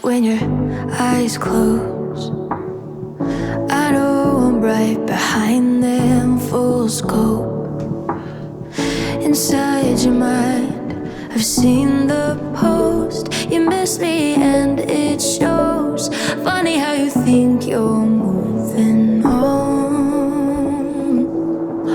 when your eyes close. I know I'm right behind them, full scope. Inside your mind, I've seen the post. You miss me and it shows. Funny how you think you're moving on.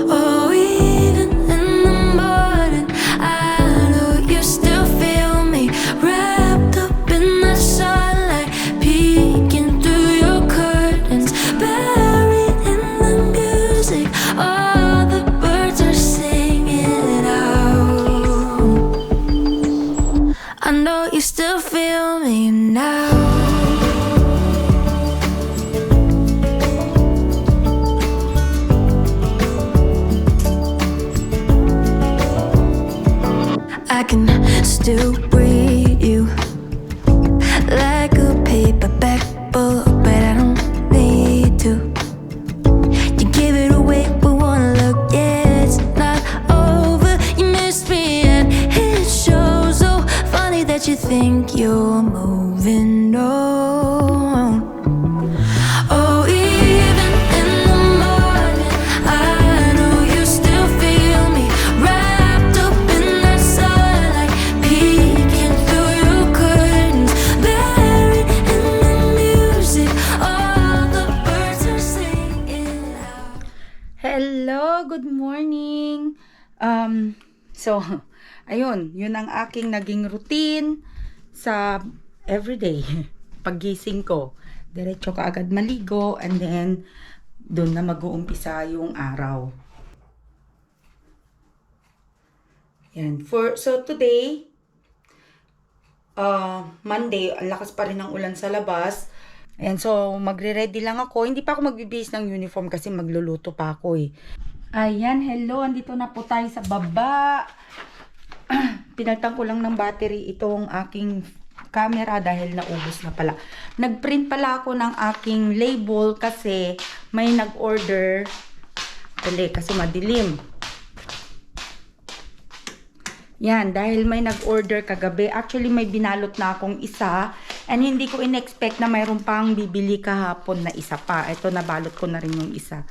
Oh, even in the morning, I know you still feel me. Wrapped up in the sunlight, peeking through your curtains, buried in the music. All the birds are singing out. I know you still feel me now. I can still read you like a paperback book, but I don't need to. You give it away with one look, yeah, it's not over. You miss me and it shows. So funny that you think you're moving on. Oh, even in the morning, I know you still feel me. Wrapped up in that sunlight, peeking through your curtains, buried in the music. All the birds are singing out. Hello, good morning. So, ayun, yun ang aking naging routine sa everyday. Paggising ko, diretso ka agad maligo and then doon na mag-uumpisa yung araw. Yan. So today, Monday, ang lakas pa rin ng ulan sa labas. Ayan, so magre-ready lang ako. Hindi pa ako magbibihis ng uniform kasi magluluto pa ako eh. Ayan, hello. Andito na po tayo sa baba. Pinaltan ko lang ng battery itong aking camera dahil naubos na pala. Nagprint pala ako ng aking label kasi may nag-order. Kasi madilim. Yan, dahil may nag-order kagabi. Actually, may binalot na akong isa. And hindi ko in-expect na mayroon pang bibili kahapon na isa pa. Ito, nabalot ko na rin yung isa.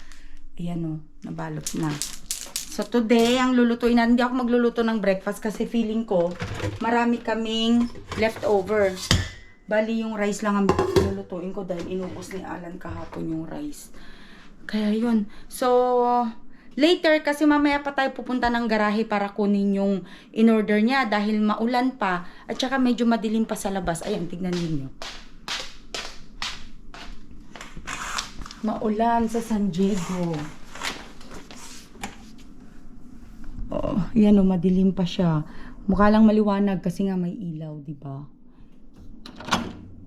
Ayan o, nabalot na. So, today, ang lulutuin na, hindi ako magluluto ng breakfast kasi feeling ko, marami kaming leftover. Bali, yung rice lang ang lulutuin ko dahil inubos ni Alan kahapon yung rice. Kaya yun. So, later, kasi mamaya pa tayo pupunta ng garahe para kunin yung in-order niya dahil maulan pa at saka medyo madilim pa sa labas. Ayan, tignan niyo. Maulan sa San Diego. Oh, yan o, madilim pa siya. Mukha lang maliwanag kasi nga may ilaw, di ba?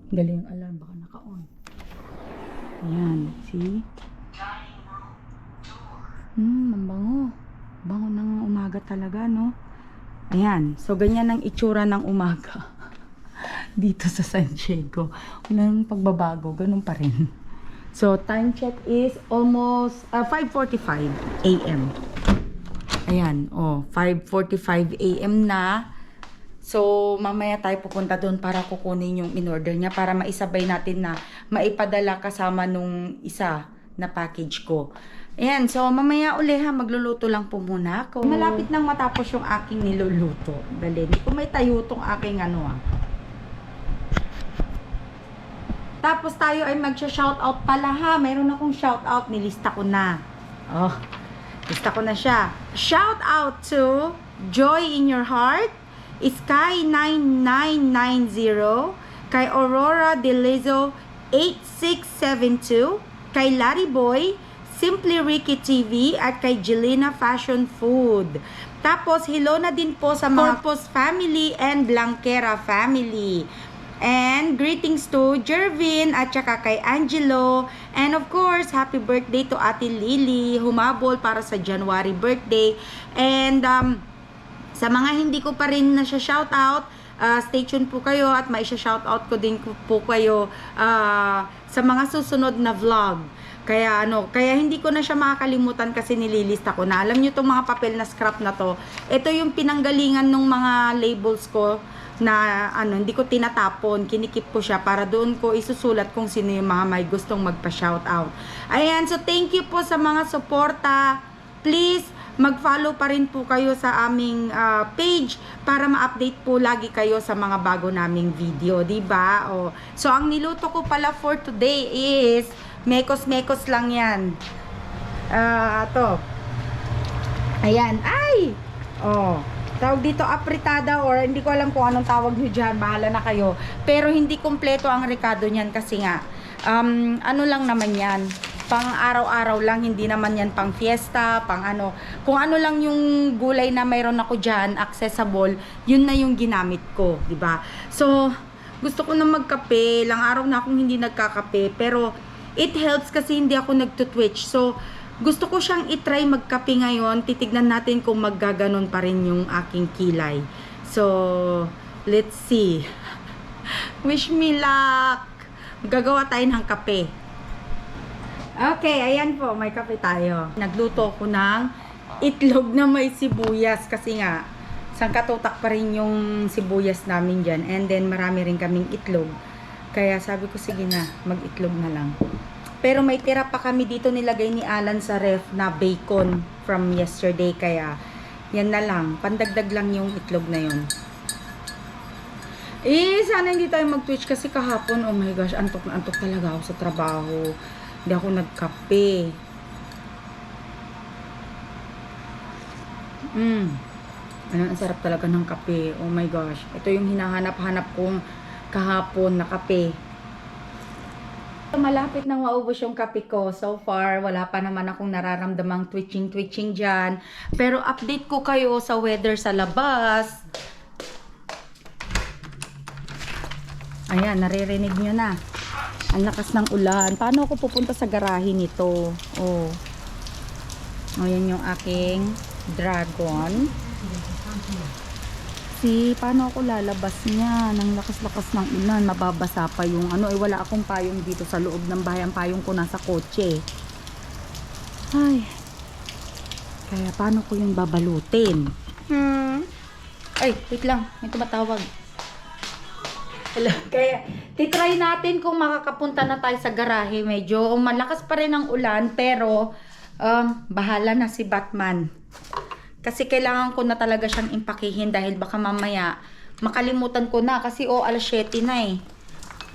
Galing yung alarm, baka naka-on. Ayan, see? Ang bango. Bango ng umaga talaga, no? Ayan. So, ganyan ang itsura ng umaga. Dito sa San Diego. Walang pagbabago. Ganun pa rin. So, time check is almost 5:45 a.m. Ayan. 5:45 a.m. na. So, mamaya tayo pupunta doon para kukunin yung in-order niya para maisabay natin na maipadala kasama nung isa na package ko. Ayan, so mamaya uli ha, magluluto lang po muna ako. Malapit nang matapos yung aking niluluto. Dali, hindi ko may tayo tong aking Tapos tayo ay magsha-shoutout pala ha. Mayroon akong shoutout, nilista ko na. Lista ko na siya. Shoutout to Joy in Your Heart, Sky9990, kay Aurora Delizo 8672, kay Larry Boy, Simply Ricky TV, at kay Jelena Fashion Food. Tapos, hello na din po sa mga Corpus family and Blanquera family. And greetings to Jervin at saka kay Angelo. And of course, happy birthday to Ate Lily. Humabol para sa January birthday. And sa mga hindi ko pa rin na siya shoutout, stay tuned po kayo at maisha-shoutout ko din po kayo sa mga susunod na vlog. Kaya hindi ko na siya makakalimutan kasi nililista ko na. Alam niyo tong mga papel na scrap na to. Ito yung pinanggalingan ng mga labels ko na ano, hindi ko tinatapon, kinikip ko siya para doon ko isusulat kung sino yung mga may gustong magpa-shoutout. Ayan, so thank you po sa mga suporta. Please, mag-follow pa rin po kayo sa aming page para ma-update po lagi kayo sa mga bago naming video, diba? Oh. So, ang niluto ko pala for today is mekos-mekos lang yan. To. Ayan. Ay! Oh. Tawag dito apritada or hindi ko alam kung anong tawag nyo dyan. Bahala na kayo. Pero hindi kompleto ang rekado niyan kasi nga, ano lang naman yan. Pang araw-araw lang, hindi naman yan pang fiesta, pang ano. Kung ano lang yung gulay na mayroon ako dyan, accessible, yun na yung ginamit ko, di ba? So, gusto ko na magkape. Lang araw na akong hindi nagkakape. Pero, it helps kasi hindi ako nagtutwitch. So, gusto ko siyang itry magkape ngayon. Titignan natin kung maggaganon pa rin yung aking kilay. So, let's see. Wish me luck. Gagawa tayo ng kape. Okay, ayan po. May kape tayo. Nagluto ko ng itlog na may sibuyas. Kasi nga, sangkatutak pa rin yung sibuyas namin dyan. And then, marami rin kaming itlog. Kaya sabi ko, sige na, mag-itlog na lang. Pero may tira pa kami dito nilagay ni Alan sa ref na bacon from yesterday. Kaya, yan na lang. Pandagdag lang yung itlog na yun. Sana hindi tayo mag-twitch kasi kahapon, oh my gosh, antok na antok talaga ako sa trabaho. Hindi ako nagkape. Ano, ang sarap talaga ng kape. Oh my gosh. Ito yung hinahanap-hanap kong kahapon na kape. Malapit nang maubos yung kape ko. So far, wala pa naman akong nararamdamang twitching dyan. Pero update ko kayo sa weather sa labas. Ayan, naririnig nyo na. Ang lakas ng ulan. Paano ako pupunta sa garahe nito? Oh. Ayan yung aking dragon. Paano ako lalabas niya? Nang lakas-lakas ng ulan, mababasa pa yung ano. Wala akong payong dito sa loob ng bahay. Ang payong ko nasa kotse. Ay. Kaya paano ko yung babalutin? Ay, wait lang. May tumatawag. Hello. Kaya, titry natin kung makakapunta na tayo sa garahe. Medyo malakas pa rin ang ulan, pero bahala na si Batman. Kasi kailangan ko na talaga siyang impakihin dahil baka mamaya makalimutan ko na kasi alas 7 na eh.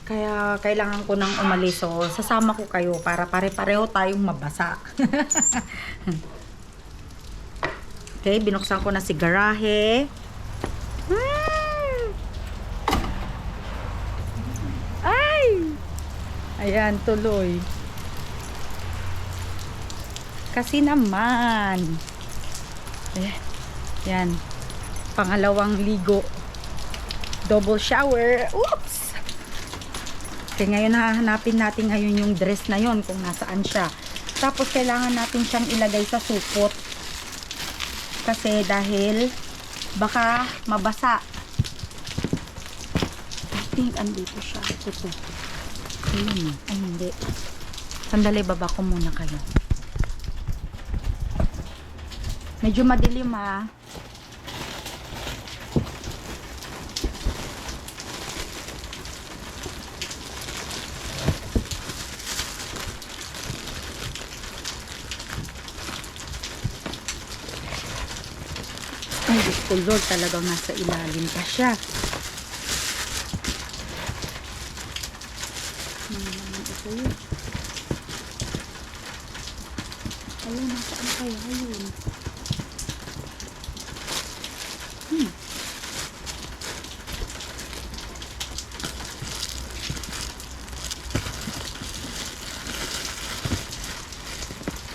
Kaya kailangan ko nang umalis. So, sasama ko kayo para pare-pareho tayong mabasa. Okay, binuksan ko na si garahe. Ay! Ayan, tuloy. Kasi naman. Yan. Pangalawang ligo. Double shower. Oops! Okay, ngayon hahanapin natin ngayon yung dress na yon kung nasaan siya. Tapos kailangan natin siyang ilagay sa supot. Kasi dahil baka mabasa. I think andito siya. Ito. Ayun. Ay, hindi. Sandali, baba ko muna kayo. Medyo madilim ha. Ay, Diyos ko Lord, talagang nasa ilalim pa siya. Ito yun. Ayun, nasaan kaya yun?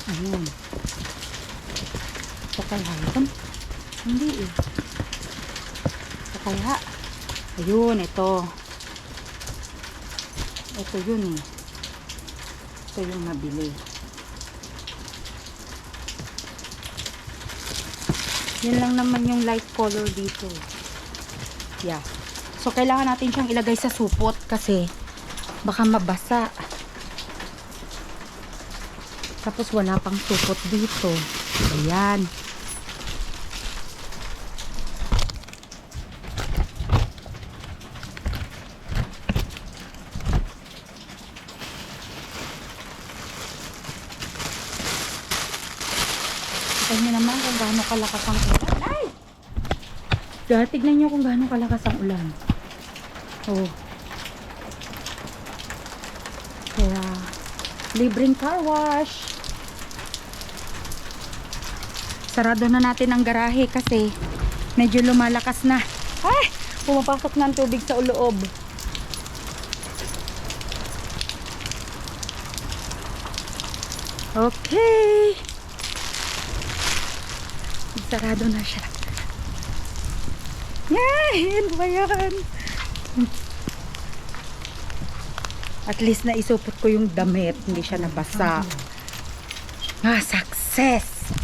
Ayun. Ito kaya yun? Hindi eh. Ito kaya. Ayun, ito. Ito yun eh. Ito yung nabili. Yun lang naman yung light color dito. Yeah. So, kailangan natin siyang ilagay sa supot kasi baka mabasa. Tapos wala pang supot dito. Ayan. Kita niyo naman kung gaano kalakas ang ulan. Ay! Tignan niyo kung gaano kalakas ang ulan. Oh. Kaya, libreng car wash. Sarado na natin ang garahe kasi medyo lumalakas na. Ay! Pumapasok na ang tubig sa loob. Okay. Sarado na siya. Yan! Ano ba yan? At least naisupot ko yung damit. Hindi siya nabasa. Success!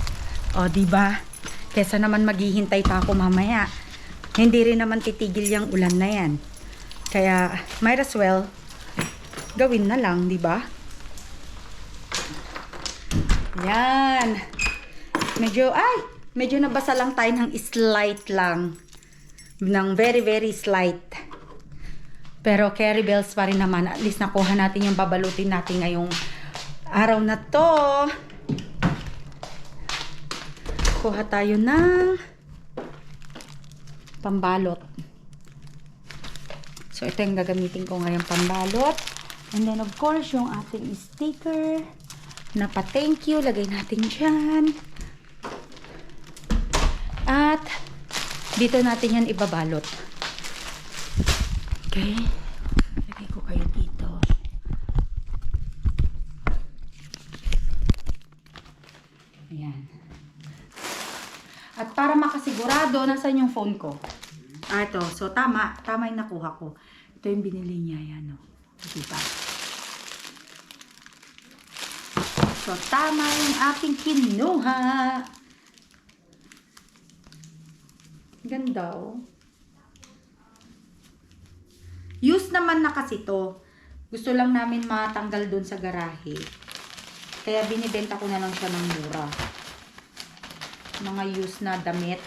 O, diba? Kesa naman maghihintay pa ako mamaya. Hindi rin naman titigil yung ulan na yan. Kaya, might as well, gawin na lang, diba? Yan. Medyo nabasa lang tayo ng slight lang. Ng very, very slight. Pero carry bells pa rin naman. At least nakuha natin yung babalutin natin ngayong araw na to. Kuha tayo ng pambalot. So, ito yung gagamitin ko ngayong pambalot. And then, of course, yung ating sticker na pa-thank you. Lagay natin dyan. At, dito natin yan ibabalot. Okay. Lagay ko kayo dito. Ayan. At para makasigurado, nasan yung phone ko? Ito. So, tama. Tama yung nakuha ko. Ito yung binili niya. Yan, o. Diba? So, tama yung aking kinuha. Ganda, o. Use naman na kasi to. Gusto lang namin matanggal dun sa garahe. Kaya binibenta ko na lang siya ng mura. Mga used na damit.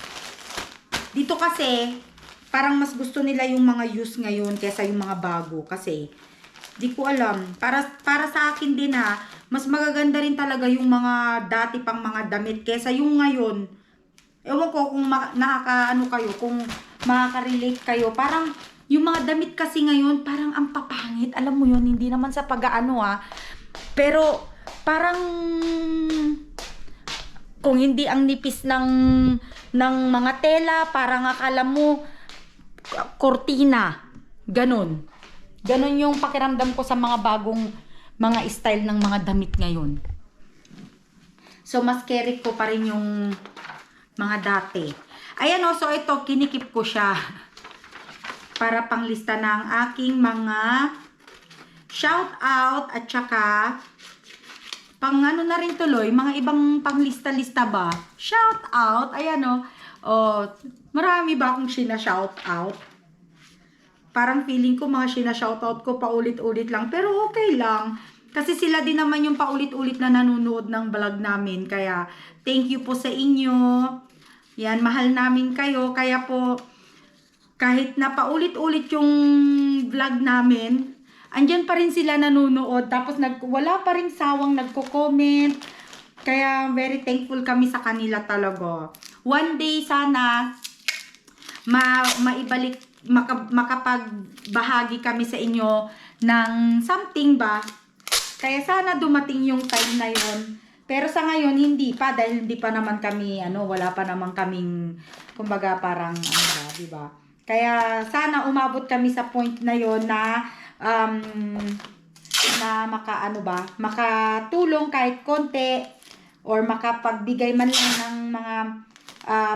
Dito kasi, parang mas gusto nila yung mga used ngayon kaysa yung mga bago. Kasi, di ko alam. Para sa akin din ha, mas magaganda rin talaga yung mga dati pang mga damit kaysa yung ngayon. Ewan ko kung nakakaano kayo, kung makaka-relate kayo. Parang, yung mga damit kasi ngayon, parang ang papangit. Alam mo yun, hindi naman sa pag-aano ha. Pero, parang kung hindi ang nipis ng mga tela, parang akala mo kortina. Ganon. Ganon yung pakiramdam ko sa mga bagong mga style ng mga damit ngayon. So, mas carry ko pa rin yung mga dati. Ayan o, so ito, kinikip ko siya. Para panglista na ang aking mga shout out at saka pang ano na rin tuloy, mga ibang panglista-lista ba? Shout out, ayan o. Oh, marami ba akong shout out? Parang feeling ko mga shout out ko paulit-ulit lang. Pero okay lang. Kasi sila din naman yung paulit-ulit na nanonood ng vlog namin. Kaya thank you po sa inyo. Yan, mahal namin kayo. Kaya po, kahit na paulit-ulit yung vlog namin, andyan pa rin sila nanonood. Tapos wala pa rin sawang nagko-comment. Kaya very thankful kami sa kanila talaga. One day sana maibalik, makapagbahagi kami sa inyo ng something ba. Kaya sana dumating yung time na yon. Pero sa ngayon hindi pa dahil hindi pa naman kami wala pa naman kaming kumbaga parang ba, di ba? Kaya sana umabot kami sa point na yon na makatulong kahit konti or makapagbigay man lang ng mga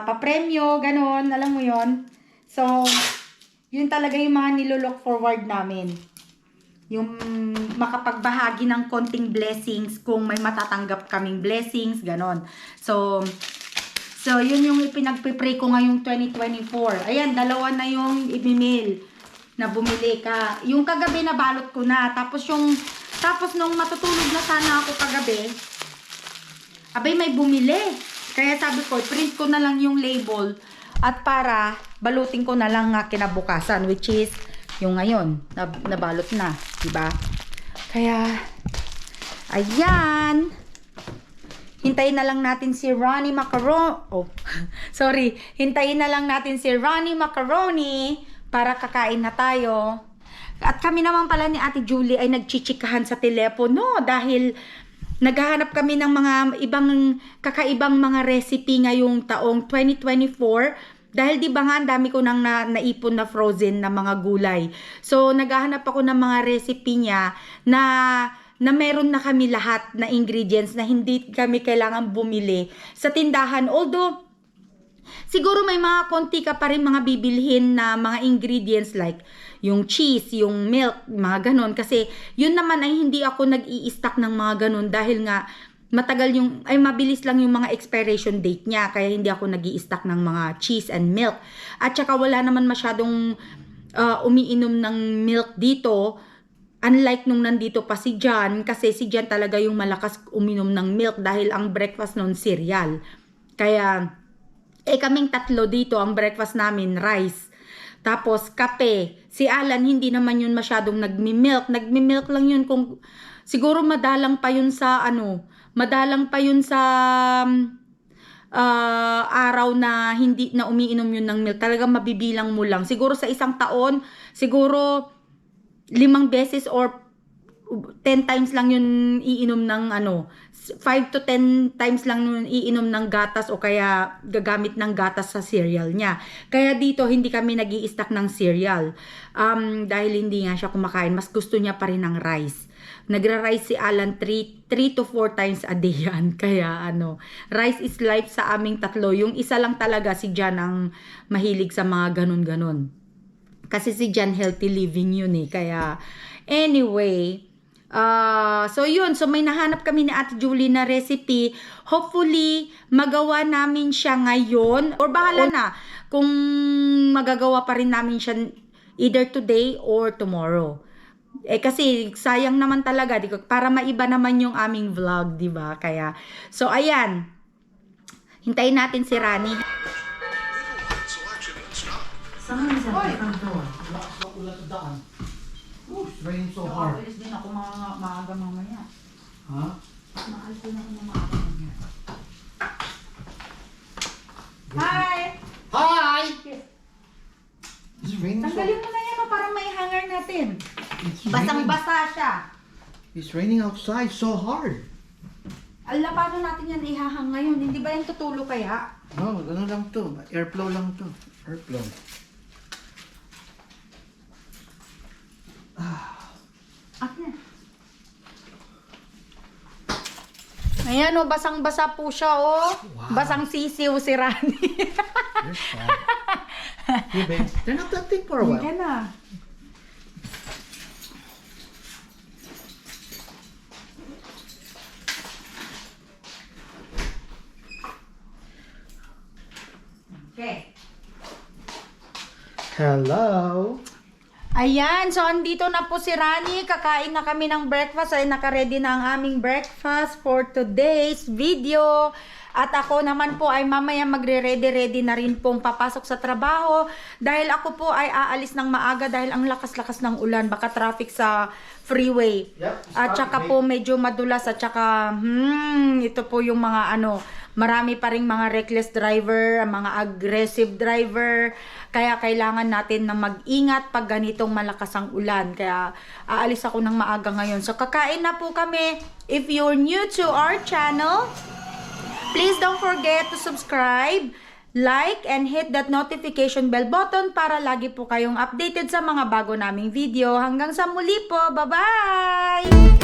papremyo, ganon, alam mo yon. So, yun talaga yung mga nilolook forward namin. Yung makapagbahagi ng konting blessings kung may matatanggap kaming blessings, ganon. So yun yung ipinagpipray ko ngayong 2024. Ayan, dalawa na yung i-mail na bumili ka. Yung kagabi na balot ko na. Tapos nung matutulog na sana ako kagabi, abay may bumili. Kaya sabi ko, print ko na lang yung label at para balutin ko na lang nga kinabukasan, which is yung ngayon, nabalot na, diba? Kaya, ayan. Hintayin na lang natin si Ronnie Macaroni. Oh, sorry. Hintayin na lang natin si Ronnie Macaroni para kakain na tayo. At kami naman pala ni Ate Julie ay nagchichikahan sa telepono dahil naghahanap kami ng mga kakaibang mga recipe ngayong taong 2024. Dahil di ba nga, ang dami ko nang naipon na frozen na mga gulay. So, naghahanap ako ng mga recipe niya na meron na kami lahat na ingredients na hindi kami kailangan bumili sa tindahan. Although, siguro may mga konti ka pa rin mga bibilhin na mga ingredients like yung cheese, yung milk, mga ganon. Kasi yun naman ay hindi ako nag-i-stock ng mga ganon dahil nga mabilis lang yung mga expiration date niya. Kaya hindi ako nag-i-stock ng mga cheese and milk. At saka wala naman masyadong umiinom ng milk dito. Unlike nung nandito pa si Jan, kasi si Jan talaga yung malakas uminom ng milk dahil ang breakfast noon cereal. Kaya, kaming tatlo dito, ang breakfast namin, rice. Tapos, kape. Si Alan, hindi naman yun masyadong nagmi-milk. Nagmi-milk lang yun kung, siguro madalang pa yun sa, araw na hindi na umiinom yun ng milk. Talagang mabibilang mo lang. Siguro sa isang taon, siguro 5 beses or 10 times lang yun iinom ng 5 to 10 times lang yun iinom ng gatas o kaya gagamit ng gatas sa cereal niya. Kaya dito hindi kami nag-i-stock ng cereal. Dahil hindi nga siya kumakain, mas gusto niya pa rin ng rice. Nagra-rice si Alan 3 to 4 times a day yan. Kaya rice is life sa aming tatlo. Yung isa lang talaga si Jan ang mahilig sa mga ganun-ganun. Kasi si Jan healthy living yun Kaya, anyway, so yun. So may nahanap kami ni Ate Julie na recipe. Hopefully, magawa namin siya ngayon. Or bahala na kung magagawa pa rin namin siya either today or tomorrow. Kasi sayang naman talaga. Para maiba naman yung aming vlog, diba? Kaya, so ayan. Hintayin natin si Rani. Saan sa door? Wala sa daan. It's raining so hard. Alis din ako maaga mamaya. Ha? Maalis din ako maaga mamaya. Hi! Hi! It's raining so Tanggalin mo na yan para may hanger natin. It's raining. Basang-basa siya. It's raining outside so hard. Ala, paano natin yan ihahang ngayon? Hindi ba yan tutulo kaya? No, ano lang to. Airflow lang to. Airflow. Akin. Ayan basang-basa po siya Wow. Basang sisiw si Rani. You're sad. You babe, turn up that thing for a while. Yan na. Okay. Hello. Ayan, so andito na po si Rani. Kakain na kami ng breakfast. Ay naka-ready na ang aming breakfast for today's video. At ako naman po ay mamaya magre-ready na rin pong papasok sa trabaho. Dahil ako po ay aalis ng maaga dahil ang lakas-lakas ng ulan. Baka traffic sa freeway. Yep, At saka po medyo madulas. At saka ito po yung mga marami pa ring mga reckless driver, mga aggressive driver. Kaya kailangan natin na mag-ingat pag ganitong malakas ang ulan. Kaya aalis ako ng maaga ngayon. So kakain na po kami. If you're new to our channel, please don't forget to subscribe, like, and hit that notification bell button para lagi po kayong updated sa mga bago naming video. Hanggang sa muli po. Bye-bye!